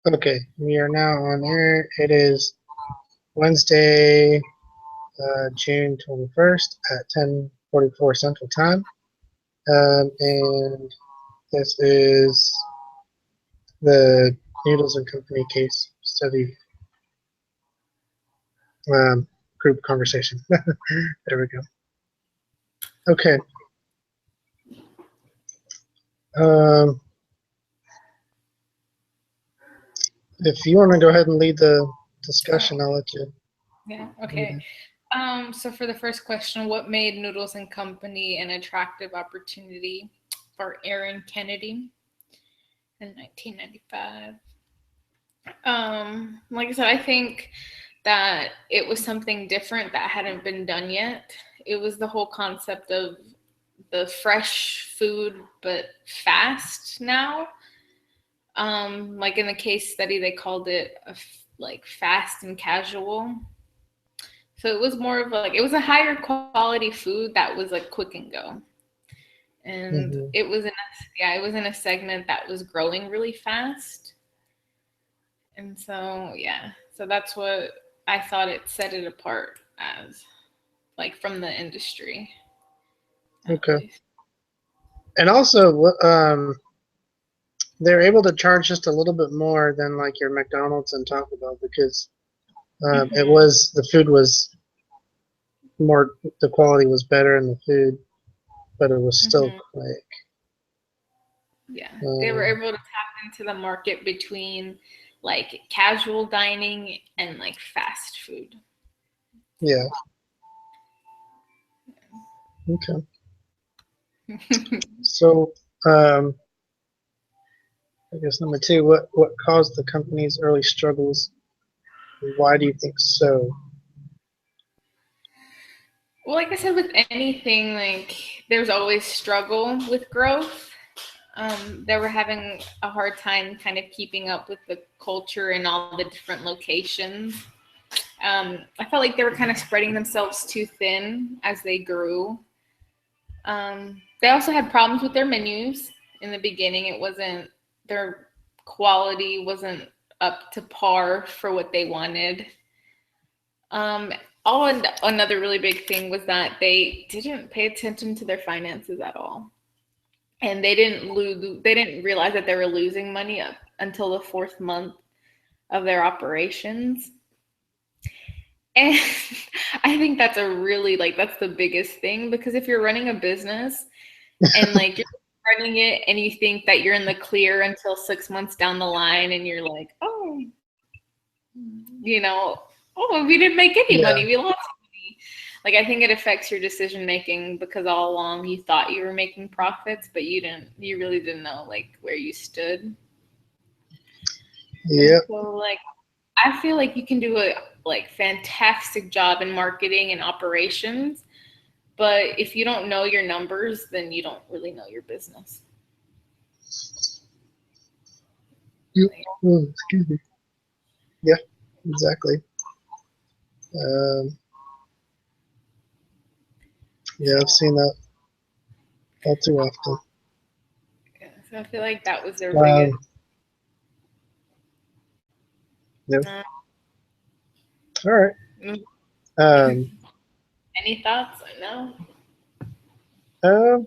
Okay, we are now on air. It is Wednesday, June 21st at 10:44 Central Time. And this is the Noodles and Company case study um, group conversation. There we go. Okay. Um, if you want to go ahead and lead the discussion, I'll let you Yeah, lead okay. it. So for the first question, what made Noodles and Company an attractive opportunity for Aaron Kennedy in 1995? Like I said, I think that it was something different that hadn't been done yet. It was the whole concept of the fresh food but fast now. Like in the case study, they called it like fast and casual. So it was more of like it was a higher quality food that was like quick and go, and Mm-hmm. it was in a segment that was growing really fast, and so that's what I thought it set it apart as, like from the industry at Okay. least. And also, they're able to charge just a little bit more than like your McDonald's and Taco Bell because it Hmm. was the food was more the quality was better in the food, but it was still Hmm. quick. Yeah, they were Um, able to tap into the market between like casual dining and like fast food. yeah. Okay. So, um, I guess number two, what caused the company's early struggles? Why do you think so? Well, like I said, with anything, like there's always struggle with growth. They were having a hard time kind of keeping up with the culture in all the different locations. I felt like they were kind of spreading themselves too thin as they grew. They also had problems with their menus in the beginning. It wasn't their quality wasn't up to par for what they wanted. Um, another really big thing was that they didn't pay attention to their finances at all, and they didn't lose. They didn't realize that they were losing money up until the fourth month of their operations. And I think that's a really like that's the biggest thing because if you're running a business and like you're running it and you think that you're in the clear until 6 months down the line and you're like, oh, you know, oh, we didn't make any money, Yeah, we lost money. Like I think it affects your decision making because all along you thought you were making profits, but you really didn't know like where you stood. And yeah, so like I feel like you can do a like fantastic job in marketing and operations, but if you don't know your numbers, then you don't really know your business. yeah. Oh, excuse me. Yeah, exactly. Um, yeah, So, I've seen that all too often. yeah, so I feel like that was their biggest. Um, yeah. Uh, All right. mm, Um, any thoughts? No. um,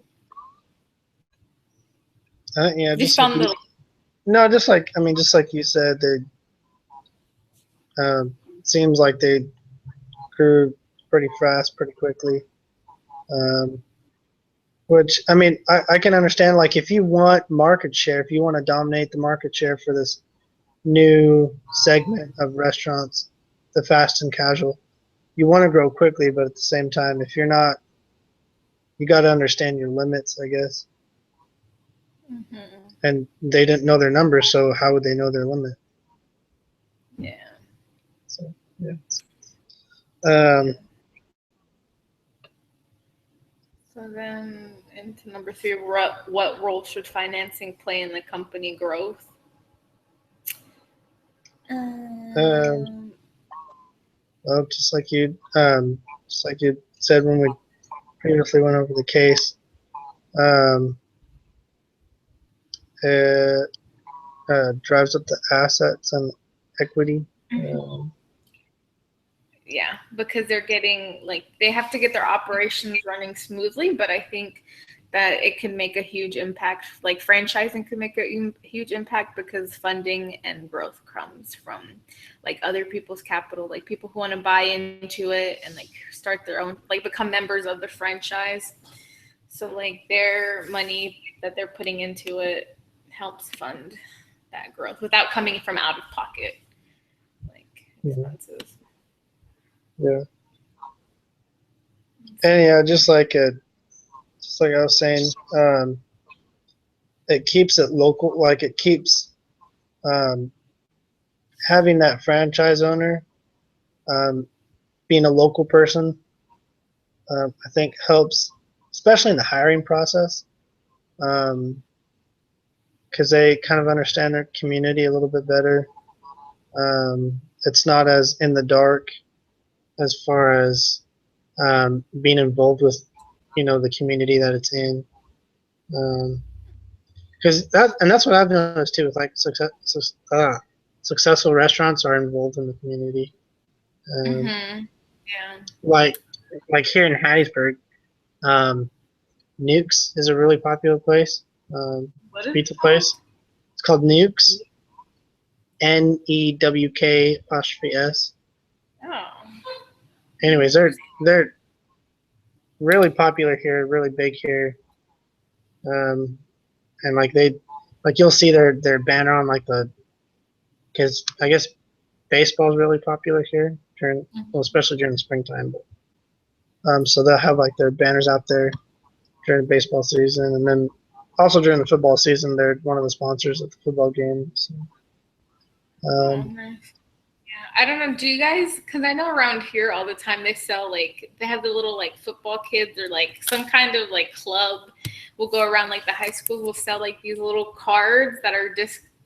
yeah, Just just like from you. the. No, just like I mean, just like you said, they seems like they grew pretty fast, pretty quickly. Um, which I mean, I can understand. Like, if you want market share, if you want to dominate the market share for this new segment of restaurants, the fast and casual, you want to grow quickly, but at the same time, if you're not, you got to understand your limits, I guess. Mhm. And they didn't know their numbers, so how would they know their limit? Yeah. So yeah. Um, So then into number three, what role should financing play in the company growth? um, Um, well, just like you said when we previously went over the case, um, uh, drives up the assets and equity. Yeah, because they're getting like they have to get their operations running smoothly, but I think that it can make a huge impact. Like franchising can make a huge impact because funding and growth comes from like other people's capital, like people who want to buy into it and like start their own, like become members of the franchise. So like their money that they're putting into it helps fund that growth without coming from out of pocket, like expenses. Yeah. And yeah, just like I was saying, it keeps it local. Like it keeps having that franchise owner being a local person. I think helps, especially in the hiring process, because they kind of understand their community a little bit better. It's not as in the dark as far as being involved with, the community that it's in. Because that's what I've noticed too with like successful restaurants are involved in the community. Yeah. Like here in Hattiesburg, Nukes is a really popular place. Pizza place. It's called Nukes. NEWK''S. Oh. Anyways, they're really popular here, really big here. And like you'll see their banner on like because I guess baseball is really popular here especially during the springtime. But, so they'll have like their banners out there during the baseball season, and then also during the football season, they're one of the sponsors of the football games. Nice. Yeah, I don't know. Do you guys? Because I know around here all the time they sell like they have the little like football kids or like some kind of like club will go around like the high school will sell like these little cards that are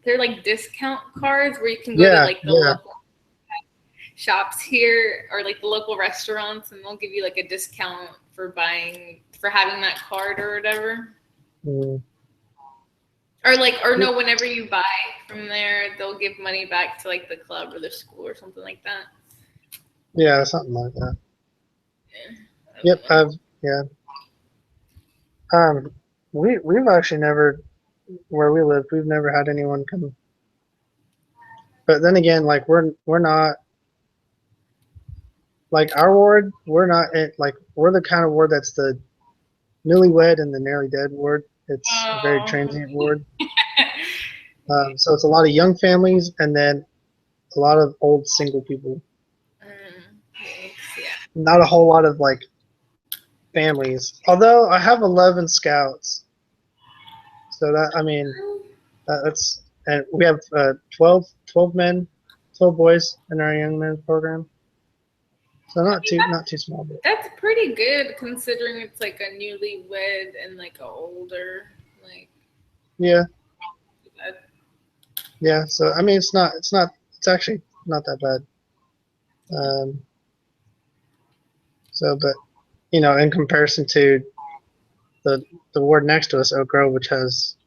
they're like discount cards where you can go to like the local shops here or like the local restaurants and they'll give you like a discount for having that card or whatever. Or no, whenever you buy from there, they'll give money back to like the club or the school or something like that. Yeah, something like that. Yeah. Yep, we've actually never, where we live, we've never had anyone come. But then again, like we're not like our ward. We're not we're the kind of ward that's the newlywed and the nearly dead ward. It's a very transient ward. So it's a lot of young families and then a lot of old single people. Not a whole lot of like families. Although I have 11 scouts. So that's, and we have 12 boys in our young men's program. So not too small. But that's pretty good considering it's like a newlywed and like a older like. Yeah. Yeah. So it's actually not that bad. But in comparison to the ward next to us, Oak Grove, which has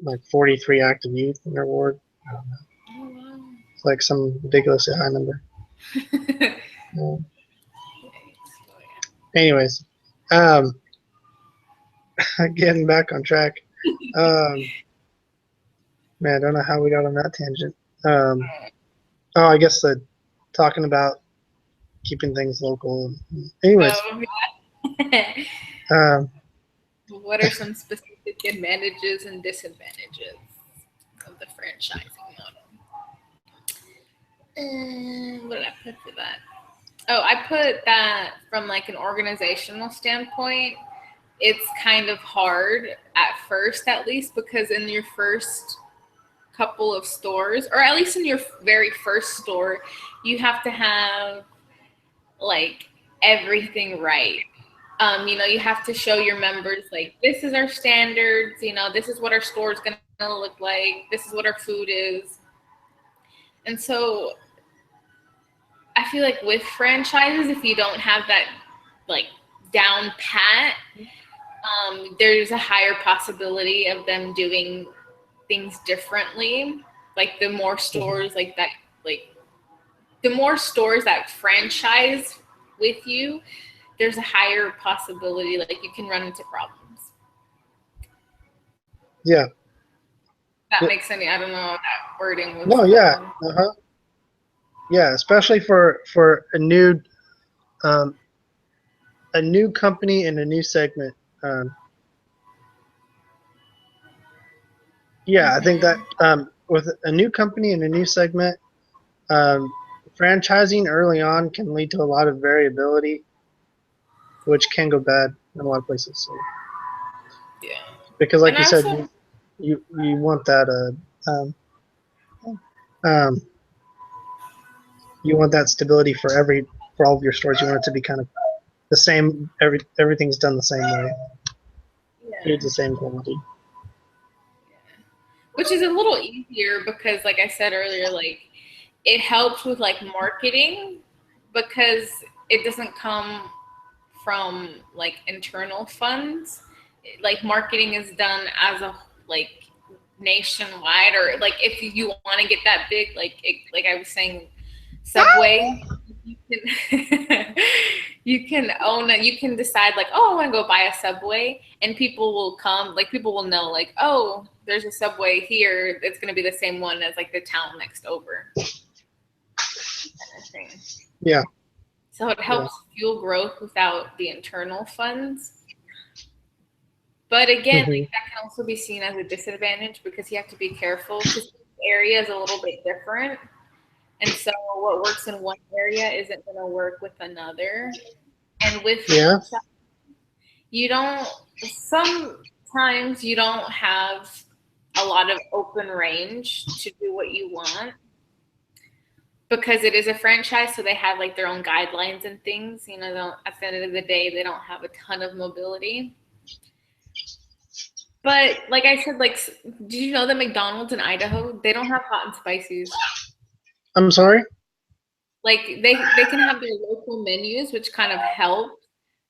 like 43 active youth in their ward. I don't know. Oh, wow. It's like some ridiculously high number. Anyways, getting back on track. Man, I don't know how we got on that tangent. I guess talking about keeping things local. Anyways. What are some specific advantages and disadvantages of the franchising model? What did I put for that? Oh, I put that from like an organizational standpoint, it's kind of hard at first, at least, because in your first couple of stores, or at least in your very first store, you have to have like everything right. You have to show your members like this is our standards, this is what our store is gonna look like, this is what our food is. And so I feel like with franchises, if you don't have that like down pat, there's a higher possibility of them doing things differently. Like the more stores like that, like the more stores that franchise with you, there's a higher possibility like you can run into problems. Yeah. That makes any, I don't know if that wording was. No, yeah. Uh-huh. Yeah, especially for um, a new company and a new segment. Yeah, I think that with a new company and a new segment, franchising early on can lead to a lot of variability, which can go bad in a lot of places. So, Yeah. because, like And you I said, also, you want that um, you want that stability for all of your stores. You want it to be kind of the same. Everything's done the same way. yeah. Food's the same quality. Which is a little easier because, like I said earlier, like it helps with like marketing because it doesn't come from like internal funds. Like marketing is done as a like nationwide, or like if you want to get that big, like like I was saying, Subway, you can you can own it. You can decide like, oh, I want to go buy a Subway, and people will come. Like people will know like, oh, there's a Subway here. It's going to be the same one as like the town next over. Kind of thing. Yeah. So it helps fuel growth without the internal funds. But again, like that can also be seen as a disadvantage because you have to be careful because each area is a little bit different. And so what works in one area isn't going to work with another. And with you don't, sometimes you don't have a lot of open range to do what you want because it is a franchise. So they have like their own guidelines and things, you know, at the end of the day, they don't have a ton of mobility. But like I said, like, did you know that McDonald's in Idaho, they don't have hot and spices? I'm sorry? Like they can have their local menus, which kind of help.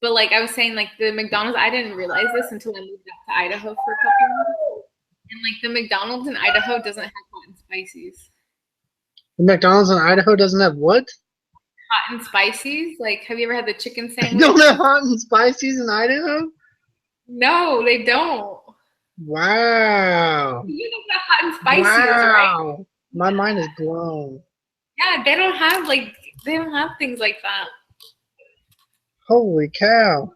But like I was saying, like the McDonald's, I didn't realize this until I moved out to Idaho for a couple months. And like the McDonald's in Idaho doesn't have hot and spices. The McDonald's in Idaho doesn't have what? Hot and spices? Like, have you ever had the chicken They sandwich? don't have hot and spices in Idaho? No, they don't. Wow. You know what hot and spicy is, right? Wow. My mind is blown. Yeah, they don't have things like that. Holy cow.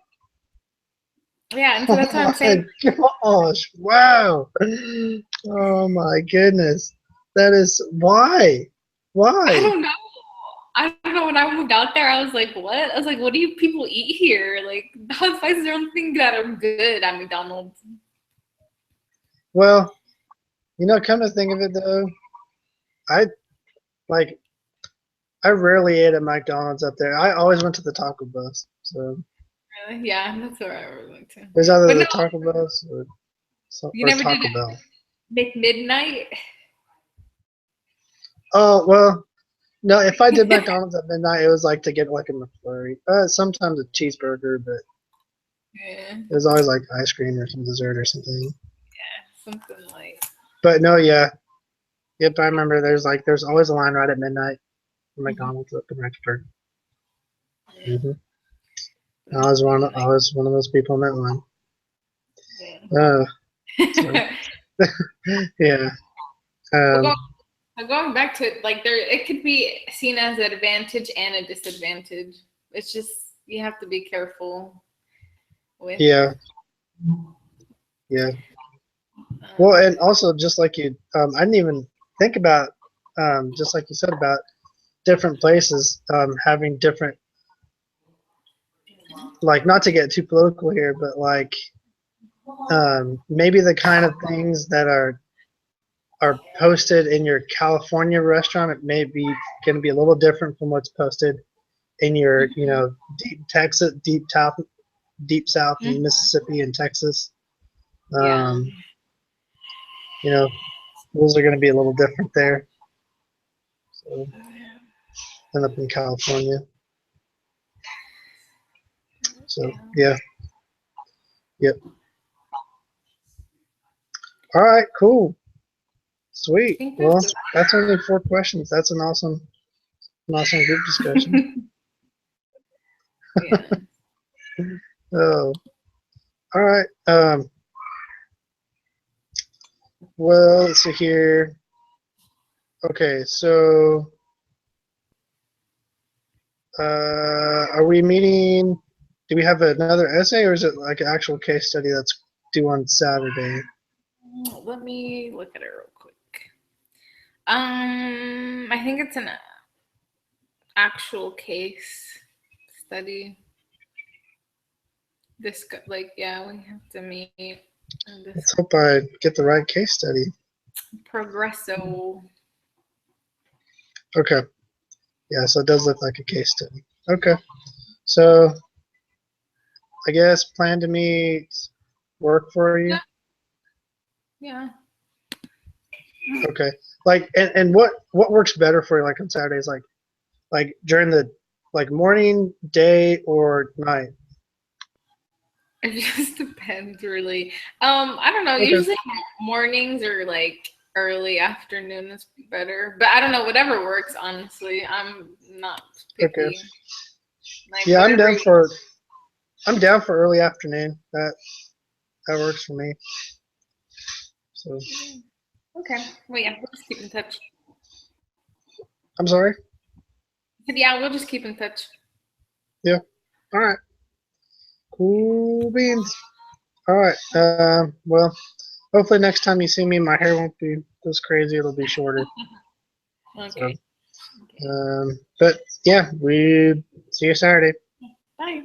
Yeah, and so that's Oh what I'm saying. my gosh. Wow. Oh my goodness. That is why? I Why? don't know. I don't know. When I moved out there, I was like, "What?" I was like, "What do you people eat here?" Like, hot and spices are the only thing that are good at McDonald's. Well, come to think of it though, I like I rarely ate at McDonald's up there. I always went to the Taco Bell. So Really? Yeah, that's where I really like to. it was either But the no, Taco Bell you or never did Taco Bell. McMidnight. Oh well, no. If I did McDonald's at midnight, it was like to get like a McFlurry. Sometimes a cheeseburger, but Yeah, it was always like ice cream or some dessert or something. something like. But no, yeah, yep. I remember there's always a line right at midnight for McDonald's up in Rexburg. Mm-hmm. I was one of those people in that line. So, yeah. Well, going back to it, like there, it could be seen as an advantage and a disadvantage. It's just you have to be careful with. Yeah. Yeah. Well, and also just like I didn't even think about, just like you said about different places having different, like not to get too political here, but like maybe the kind of things that are posted in your California restaurant, it may be going to be a little different from what's posted in your, deep Texas, deep South in Mississippi and Texas. Yeah. Rules are going to be a little different there. So, than up in California. So, yeah. Yep. All right, cool. Sweet. think Well, that's that's only 4 questions. That's an awesome group discussion. yeah. Oh, all right. Well, let's see here. Okay, so are we meeting? Do we have another essay, or is it like an actual case study that's due on Saturday? Let me look at it real quick. I think it's an actual case study. Like, yeah, we have to meet this Let's hope I get the right case study. Progresso. Okay. Yeah, so it does look like a case study. Okay. So I guess plan to meet work for you. Yeah. Okay. Like and what works better for you like on Saturdays like during the like morning, day or night? It just depends, really. I don't know. Okay. Usually mornings or like early afternoon is better, but I don't know. Whatever works, honestly. I'm not picky. Okay. Like, Yeah, whatever I'm down for early afternoon. That works for me. So Okay. Well, yeah, we'll just keep in touch. I'm sorry. But yeah, we'll just keep in touch. Yeah. All right. Cool beans. All right. Well, hopefully next time you see me, my hair won't be this crazy. It'll be shorter. Okay. So, but yeah, we see you Saturday. Bye.